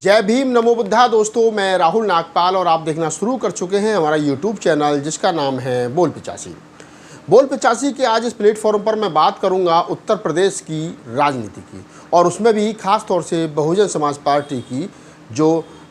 जय भीम, नमो बुद्धा। दोस्तों, मैं राहुल नागपाल और आप देखना शुरू कर चुके हैं हमारा यूट्यूब चैनल जिसका नाम है बोल 85। बोल 85 के आज इस प्लेटफॉर्म पर मैं बात करूंगा उत्तर प्रदेश की राजनीति की, और उसमें भी खास तौर से बहुजन समाज पार्टी की जो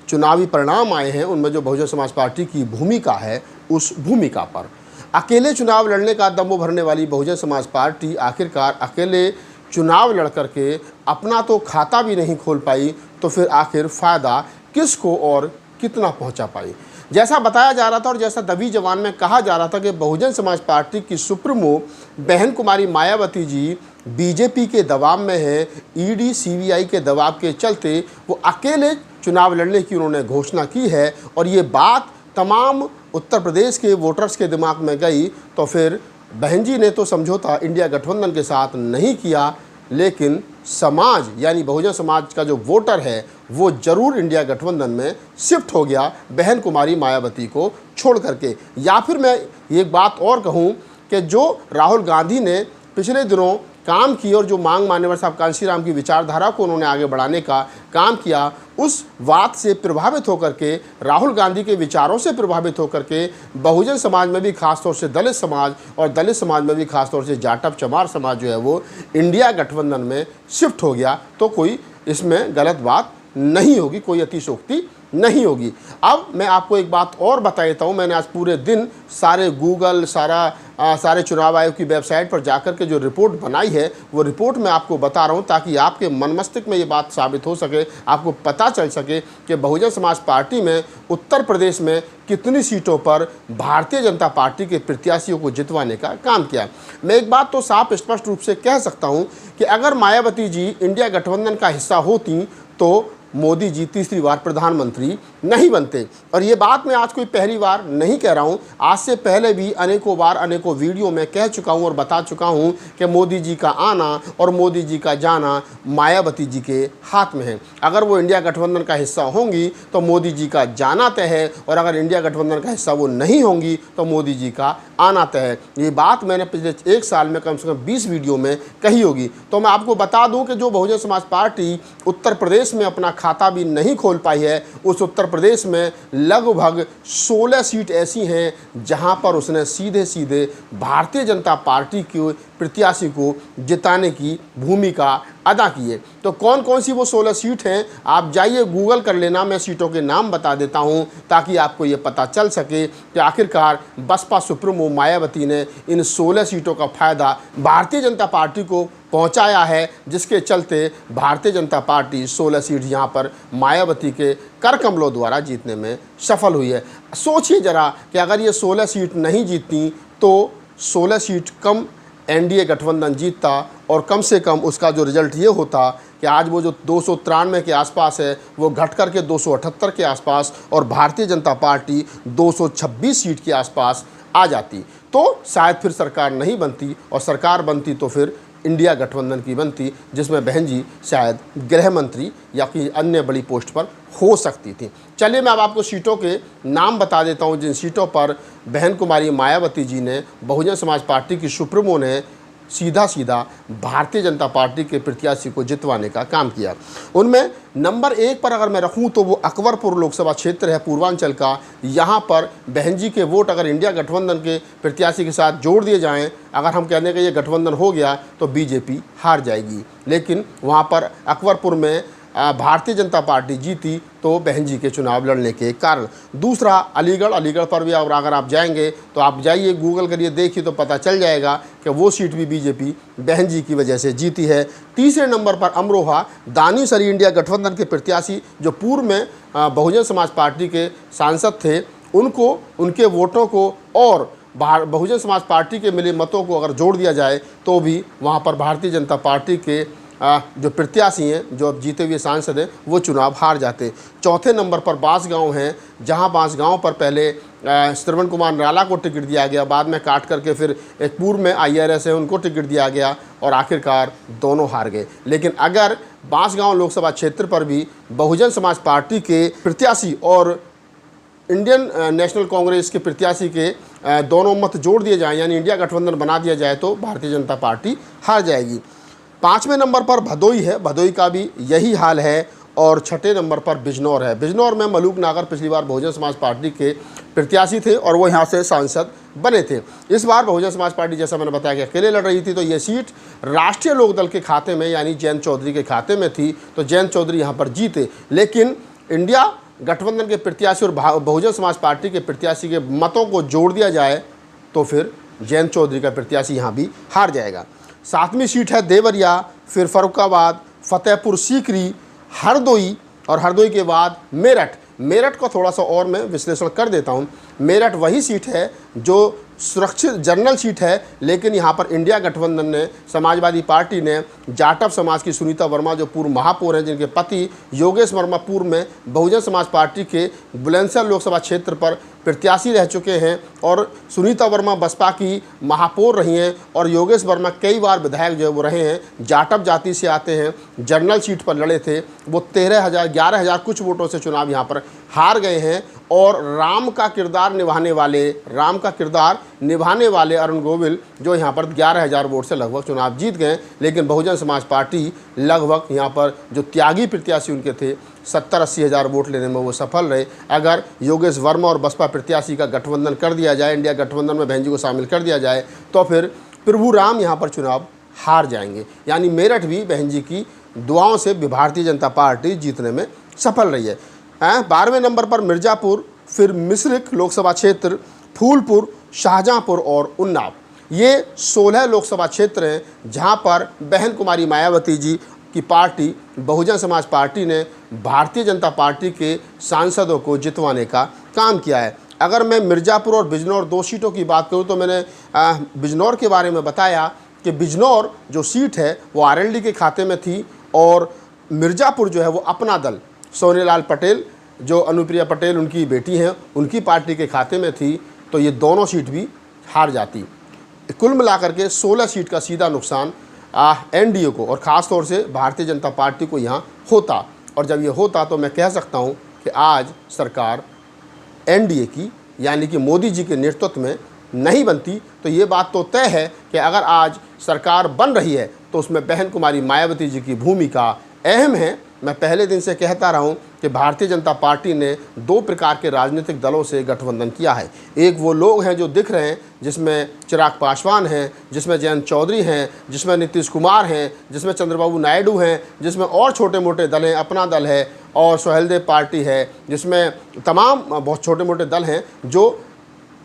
चुनावी परिणाम आए हैं उनमें जो बहुजन समाज पार्टी की भूमिका है उस भूमिका पर। अकेले चुनाव लड़ने का दम भरने वाली बहुजन समाज पार्टी आखिरकार अकेले चुनाव लड़ करके अपना तो खाता भी नहीं खोल पाई, तो फिर आखिर फ़ायदा किसको और कितना पहुंचा पाई। जैसा बताया जा रहा था और जैसा दबी जवान में कहा जा रहा था कि बहुजन समाज पार्टी की सुप्रीमो बहन कुमारी मायावती जी बीजेपी के दबाव में है, ईडी सीबीआई के दबाव के चलते वो अकेले चुनाव लड़ने की उन्होंने घोषणा की है। और ये बात तमाम उत्तर प्रदेश के वोटर्स के दिमाग में गई, तो फिर बहन जी ने तो समझौता इंडिया गठबंधन के साथ नहीं किया, लेकिन समाज यानी बहुजन समाज का जो वोटर है वो जरूर इंडिया गठबंधन में शिफ्ट हो गया बहन कुमारी मायावती को छोड़ करके। या फिर मैं एक बात और कहूँ कि जो राहुल गांधी ने पिछले दिनों काम की और जो मांग मान्यवर साहब कांशीराम की विचारधारा को उन्होंने आगे बढ़ाने का काम किया, उस बात से प्रभावित होकर के, राहुल गांधी के विचारों से प्रभावित होकर के बहुजन समाज में भी खासतौर से दलित समाज और दलित समाज में भी खासतौर से जाटव चमार समाज जो है वो इंडिया गठबंधन में शिफ्ट हो गया। तो कोई इसमें गलत बात नहीं होगी, कोई अतिशोक्ति नहीं होगी। अब मैं आपको एक बात और बता देता हूँ। मैंने आज पूरे दिन सारे गूगल सारे चुनाव आयोग की वेबसाइट पर जाकर के जो रिपोर्ट बनाई है वो रिपोर्ट मैं आपको बता रहा हूँ, ताकि आपके मन मस्तिष्क में ये बात साबित हो सके, आपको पता चल सके कि बहुजन समाज पार्टी में उत्तर प्रदेश में कितनी सीटों पर भारतीय जनता पार्टी के प्रत्याशियों को जितवाने का काम किया। मैं एक बात तो साफ स्पष्ट रूप से कह सकता हूँ कि अगर मायावती जी इंडिया गठबंधन का हिस्सा होती तो मोदी जी तीसरी बार प्रधानमंत्री नहीं बनते। और ये बात मैं आज कोई पहली बार नहीं कह रहा हूँ, आज से पहले भी अनेकों बार अनेकों वीडियो में कह चुका हूँ और बता चुका हूँ कि मोदी जी का आना और मोदी जी का जाना मायावती जी के हाथ में है। अगर वो इंडिया गठबंधन का हिस्सा होंगी तो मोदी जी का जाना तय है, और अगर इंडिया गठबंधन का हिस्सा वो नहीं होंगी तो मोदी जी का आना तय है। ये बात मैंने पिछले एक साल में कम से कम 20 वीडियो में कही होगी। तो मैं आपको बता दूं कि जो बहुजन समाज पार्टी उत्तर प्रदेश में अपना खाता भी नहीं खोल पाई है, उस उत्तर प्रदेश में लगभग 16 सीट ऐसी हैं जहां पर उसने सीधे सीधे भारतीय जनता पार्टी के प्रत्याशी को जिताने की भूमिका अदा की है। तो कौन कौन सी वो 16 सीट हैं, आप जाइए गूगल कर लेना, मैं सीटों के नाम बता देता हूं ताकि आपको ये पता चल सके कि आखिरकार बसपा सुप्रीमो मायावती ने इन 16 सीटों का फ़ायदा भारतीय जनता पार्टी को पहुंचाया है, जिसके चलते भारतीय जनता पार्टी 16 सीट यहाँ पर मायावती के कर कमलों द्वारा जीतने में सफल हुई है। सोचिए ज़रा कि अगर ये 16 सीट नहीं जीतती तो 16 सीट कम एनडीए गठबंधन जीतता, और कम से कम उसका जो रिजल्ट ये होता कि आज वो जो 293 के आसपास है वो घट कर के 278 के आसपास, और भारतीय जनता पार्टी 226 सीट के आसपास आ जाती। तो शायद फिर सरकार नहीं बनती, और सरकार बनती तो फिर इंडिया गठबंधन की बनती, जिसमें बहन जी शायद गृह मंत्री या किसी अन्य बड़ी पोस्ट पर हो सकती थी। चलिए मैं अब आपको सीटों के नाम बता देता हूं जिन सीटों पर बहन कुमारी मायावती जी ने, बहुजन समाज पार्टी की सुप्रीमो ने सीधा सीधा भारतीय जनता पार्टी के प्रत्याशी को जितवाने का काम किया। उनमें नंबर 1 पर अगर मैं रखूं तो वो अकबरपुर लोकसभा क्षेत्र है पूर्वांचल का। यहाँ पर बहन जी के वोट अगर इंडिया गठबंधन के प्रत्याशी के साथ जोड़ दिए जाएं, अगर हम कहने का ये गठबंधन हो गया तो बीजेपी हार जाएगी, लेकिन वहाँ पर अकबरपुर में भारतीय जनता पार्टी जीती तो बहन जी के चुनाव लड़ने के कारण। दूसरा अलीगढ़ पर भी अगर आप जाएंगे तो आप जाइए गूगल करिए, देखिए तो पता चल जाएगा कि वो सीट भी बीजेपी बहन जी की वजह से जीती है। तीसरे नंबर पर अमरोहा, दानिश-अली इंडिया गठबंधन के प्रत्याशी जो पूर्व में बहुजन समाज पार्टी के सांसद थे, उनको उनके वोटों को और बहुजन समाज पार्टी के मिले मतों को अगर जोड़ दिया जाए तो भी वहाँ पर भारतीय जनता पार्टी के जो प्रत्याशी हैं, जो अब जीते हुए सांसद हैं, वो चुनाव हार जाते। चौथे नंबर पर बांसगांव हैं, जहां बांसगांव पर पहले श्रवण कुमार निराला को टिकट दिया गया, बाद में काट करके फिर एक पूर्व में IRS है उनको टिकट दिया गया, और आखिरकार दोनों हार गए। लेकिन अगर बांसगांव लोकसभा क्षेत्र पर भी बहुजन समाज पार्टी के प्रत्याशी और इंडियन नेशनल कांग्रेस के प्रत्याशी के दोनों मत जोड़ दिए जाएँ, यानी इंडिया गठबंधन बना दिया जाए, तो भारतीय जनता पार्टी हार जाएगी। 5वें नंबर पर भदोई है, भदोई का भी यही हाल है, और छठे नंबर पर बिजनौर है। बिजनौर में मलूक नागर पिछली बार बहुजन समाज पार्टी के प्रत्याशी थे और वो यहाँ से सांसद बने थे। इस बार बहुजन समाज पार्टी, जैसा मैंने बताया, कि अकेले लड़ रही थी, तो ये सीट राष्ट्रीय लोकदल के खाते में यानी जयंत चौधरी के खाते में थी, तो जयंत चौधरी यहाँ पर जीते। लेकिन इंडिया गठबंधन के प्रत्याशी और बहुजन समाज पार्टी के प्रत्याशी के मतों को जोड़ दिया जाए तो फिर जयंत चौधरी का प्रत्याशी यहाँ भी हार जाएगा। 7वीं सीट है देवरिया, फिर फर्रुखाबाद, फतेहपुर सीकरी, हरदोई और हरदोई के बाद मेरठ। मेरठ को थोड़ा सा और मैं विश्लेषण कर देता हूँ। मेरठ वही सीट है जो सुरक्षित जनरल सीट है, लेकिन यहाँ पर इंडिया गठबंधन ने, समाजवादी पार्टी ने जाटव समाज की सुनीता वर्मा, जो पूर्व महापौर हैं, जिनके पति योगेश वर्मा पूर्व में बहुजन समाज पार्टी के बुलंदशहर लोकसभा क्षेत्र पर प्रत्याशी रह चुके हैं, और सुनीता वर्मा बसपा की महापौर रही हैं, और योगेश वर्मा कई बार विधायक जो है वो रहे हैं, जाटव जाति से आते हैं, जनरल सीट पर लड़े थे, वो 11,000 कुछ वोटों से चुनाव यहाँ पर हार गए हैं। और राम का किरदार निभाने वाले अरुण गोविल जो यहाँ पर 11,000 वोट से लगभग चुनाव जीत गए। लेकिन बहुजन समाज पार्टी लगभग यहाँ पर जो त्यागी प्रत्याशी उनके थे 70-80 हज़ार वोट लेने में वो सफल रहे। अगर योगेश वर्मा और बसपा प्रत्याशी का गठबंधन कर दिया जाए, इंडिया गठबंधन में बहन जी को शामिल कर दिया जाए, तो फिर प्रभु राम यहाँ पर चुनाव हार जाएंगे। यानी मेरठ भी बहन जी की दुआओं से भारतीय जनता पार्टी जीतने में सफल रही है। 12वें नंबर पर मिर्ज़ापुर, फिर मिश्रिख लोकसभा क्षेत्र, फूलपुर, शाहजहांपुर और उन्नाव। ये 16 लोकसभा क्षेत्र हैं जहां पर बहन कुमारी मायावती जी की पार्टी बहुजन समाज पार्टी ने भारतीय जनता पार्टी के सांसदों को जितवाने का काम किया है। अगर मैं मिर्ज़ापुर और बिजनौर 2 सीटों की बात करूं तो मैंने बिजनौर के बारे में बताया कि बिजनौर जो सीट है वो आरएलडी के खाते में थी, और मिर्ज़ापुर जो है वो अपना दल सोनेलाल पटेल, जो अनुप्रिया पटेल उनकी बेटी हैं, उनकी पार्टी के खाते में थी, तो ये दोनों सीट भी हार जाती। कुल मिलाकर के 16 सीट का सीधा नुकसान एनडीए को और ख़ास तौर से भारतीय जनता पार्टी को यहाँ होता। और जब ये होता तो मैं कह सकता हूँ कि आज सरकार एनडीए की यानी कि मोदी जी के नेतृत्व में नहीं बनती। तो ये बात तो तय है कि अगर आज सरकार बन रही है तो उसमें बहन कुमारी मायावती जी की भूमिका अहम है। मैं पहले दिन से कहता रहा हूँ कि भारतीय जनता पार्टी ने 2 प्रकार के राजनीतिक दलों से गठबंधन किया है। एक वो लोग हैं जो दिख रहे हैं, जिसमें चिराग पासवान हैं, जिसमें जयंत चौधरी हैं, जिसमें नीतीश कुमार हैं, जिसमें चंद्रबाबू नायडू हैं, जिसमें और छोटे मोटे दल हैं, अपना दल है और सोहेलदेव पार्टी है, जिसमें तमाम बहुत छोटे मोटे दल हैं जो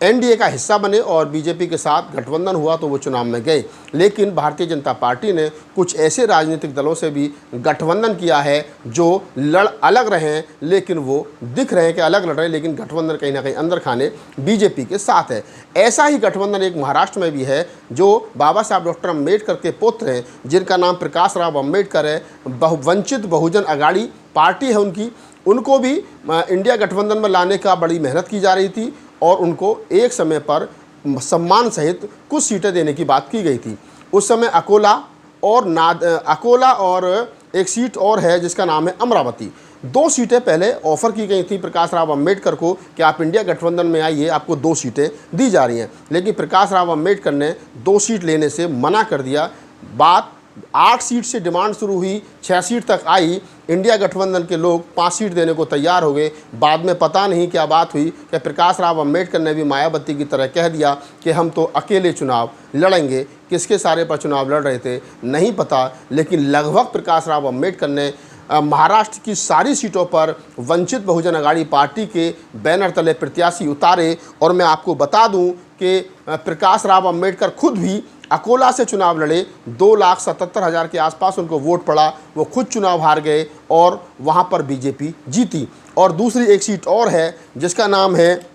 एनडीए का हिस्सा बने और बीजेपी के साथ गठबंधन हुआ तो वो चुनाव में गए। लेकिन भारतीय जनता पार्टी ने कुछ ऐसे राजनीतिक दलों से भी गठबंधन किया है जो अलग रहे हैं, लेकिन वो दिख रहे हैं कि अलग लड़ रहे हैं, लेकिन गठबंधन कहीं ना कहीं अंदर खाने बीजेपी के साथ है। ऐसा ही गठबंधन एक महाराष्ट्र में भी है, जो बाबा साहब डॉक्टर अम्बेडकर के पुत्र हैं, जिनका नाम प्रकाश राव अम्बेडकर है। वंचित बहुजन अघाड़ी पार्टी है उनकी, उनको भी इंडिया गठबंधन में लाने का बड़ी मेहनत की जा रही थी और उनको एक समय पर सम्मान सहित कुछ सीटें देने की बात की गई थी। उस समय अकोला और एक सीट और है जिसका नाम है अमरावती। 2 सीटें पहले ऑफर की गई थी प्रकाश राव अम्बेडकर को कि आप इंडिया गठबंधन में आइए, आपको 2 सीटें दी जा रही हैं। लेकिन प्रकाश राव अम्बेडकर ने 2 सीट लेने से मना कर दिया। बात 8 सीट से डिमांड शुरू हुई, 6 सीट तक आई। इंडिया गठबंधन के लोग 5 सीट देने को तैयार हो गए। बाद में पता नहीं क्या बात हुई कि प्रकाश राव अम्बेडकर ने भी मायावती की तरह कह दिया कि हम तो अकेले चुनाव लड़ेंगे। किसके सारे पर चुनाव लड़ रहे थे नहीं पता, लेकिन लगभग प्रकाश राव अम्बेडकर ने महाराष्ट्र की सारी सीटों पर वंचित बहुजन अघाड़ी पार्टी के बैनर तले प्रत्याशी उतारे। और मैं आपको बता दूं कि प्रकाश राव अम्बेडकर खुद भी अकोला से चुनाव लड़े, 2,77,000 के आसपास उनको वोट पड़ा, वो खुद चुनाव हार गए और वहाँ पर बीजेपी जीती। और दूसरी एक सीट और है जिसका नाम है,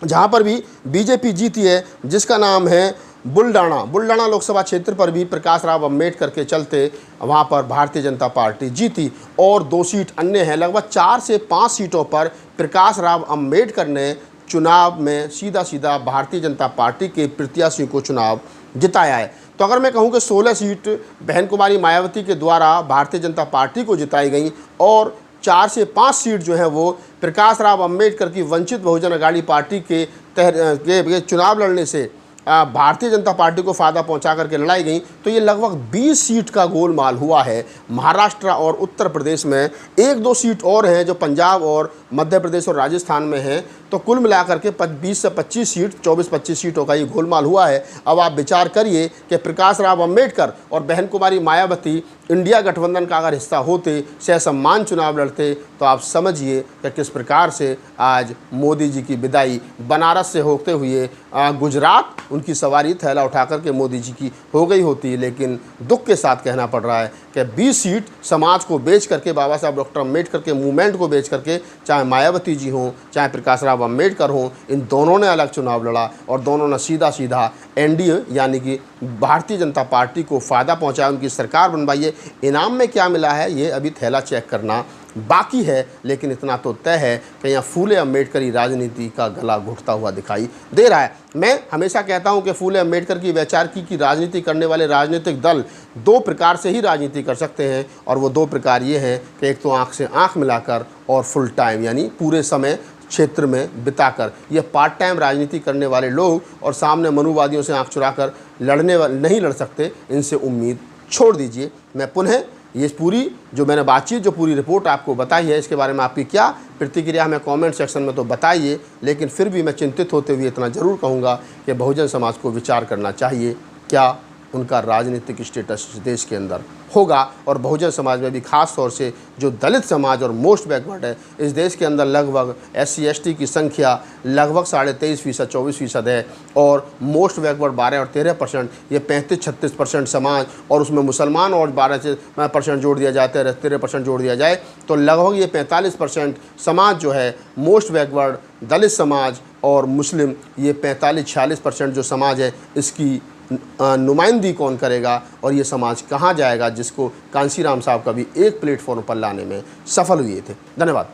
जहाँ पर भी बीजेपी जीती है, जिसका नाम है बुल्डाना लोकसभा क्षेत्र पर भी प्रकाश राव अम्बेडकर के चलते वहाँ पर भारतीय जनता पार्टी जीती। और 2 सीट अन्य हैं। लगभग 4 से 5 सीटों पर प्रकाश राव अम्बेडकर ने चुनाव में सीधा भारतीय जनता पार्टी के प्रत्याशियों को चुनाव जिताया है। तो अगर मैं कहूं कि 16 सीट बहन कुमारी मायावती के द्वारा भारतीय जनता पार्टी को जिताई गई और 4 से 5 सीट जो है वो प्रकाश राव अम्बेडकर की वंचित बहुजन अघाड़ी पार्टी के चुनाव लड़ने से भारतीय जनता पार्टी को फ़ायदा पहुंचा करके लड़ाई गई, तो ये लगभग 20 सीट का गोलमाल हुआ है। महाराष्ट्र और उत्तर प्रदेश में 1-2 सीट और हैं जो पंजाब और मध्य प्रदेश और राजस्थान में हैं, तो कुल मिलाकर के 20 से 25 सीट, 24-25 सीटों का ये गोलमाल हुआ है। अब आप विचार करिए कि प्रकाश राव अम्बेडकर और बहन कुमारी मायावती इंडिया गठबंधन का अगर हिस्सा होते, सहसम्मान चुनाव लड़ते, तो आप समझिए कि किस प्रकार से आज मोदी जी की विदाई बनारस से होते हुए गुजरात उनकी सवारी थैला उठाकर के मोदी जी की हो गई होती। लेकिन दुख के साथ कहना पड़ रहा है कि 20 सीट समाज को बेच करके, बाबा साहब डॉक्टर अम्बेडकर के मूवमेंट को बेच करके, चाहे मायावती जी हों चाहे प्रकाश राव अम्बेडकर हों, इन दोनों ने अलग चुनाव लड़ा और दोनों ने सीधा सीधा एनडीए यानी कि भारतीय जनता पार्टी को फ़ायदा पहुंचाया, उनकी सरकार बनवाई है। इनाम में क्या मिला है ये अभी थैला चेक करना बाकी है, लेकिन इतना तो तय है कि यहाँ फूले अम्बेडकरी राजनीति का गला घुटता हुआ दिखाई दे रहा है। मैं हमेशा कहता हूँ कि फूले अम्बेडकर की वैचारिकी की राजनीति करने वाले राजनीतिक दल 2 प्रकार से ही राजनीति कर सकते हैं, और वो 2 प्रकार ये हैं कि एक तो आँख से आँख मिलाकर और फुल टाइम यानी पूरे समय क्षेत्र में बिताकर। ये पार्ट टाइम राजनीति करने वाले लोग और सामने मनुवादियों से आँख चुराकर लड़ने वाले नहीं लड़ सकते, इनसे उम्मीद छोड़ दीजिए। मैं पुनः ये पूरी जो मैंने बातचीत, जो पूरी रिपोर्ट आपको बताई है, इसके बारे में आपकी क्या प्रतिक्रिया हमें कमेंट सेक्शन में तो बताइए, लेकिन फिर भी मैं चिंतित होते हुए इतना ज़रूर कहूँगा कि बहुजन समाज को विचार करना चाहिए क्या उनका राजनीतिक स्टेटस देश के अंदर होगा। और बहुजन समाज में भी खास तौर से जो दलित समाज और मोस्ट बैकवर्ड है इस देश के अंदर, लगभग SC/ST की संख्या लगभग 23.5%, 24% है, और मोस्ट बैकवर्ड 12 और 13%, ये 35-36% समाज, और उसमें मुसलमान और 12% जोड़ दिया जाता है, 13% जोड़ दिया जाए तो लगभग ये 45% समाज जो है मोस्ट बैकवर्ड, दलित समाज और मुस्लिम, ये 45-46% जो समाज है इसकी नुमाइंदगी कौन करेगा और ये समाज कहाँ जाएगा, जिसको कांशीराम साहब कभी एक प्लेटफॉर्म पर लाने में सफल हुए थे। धन्यवाद।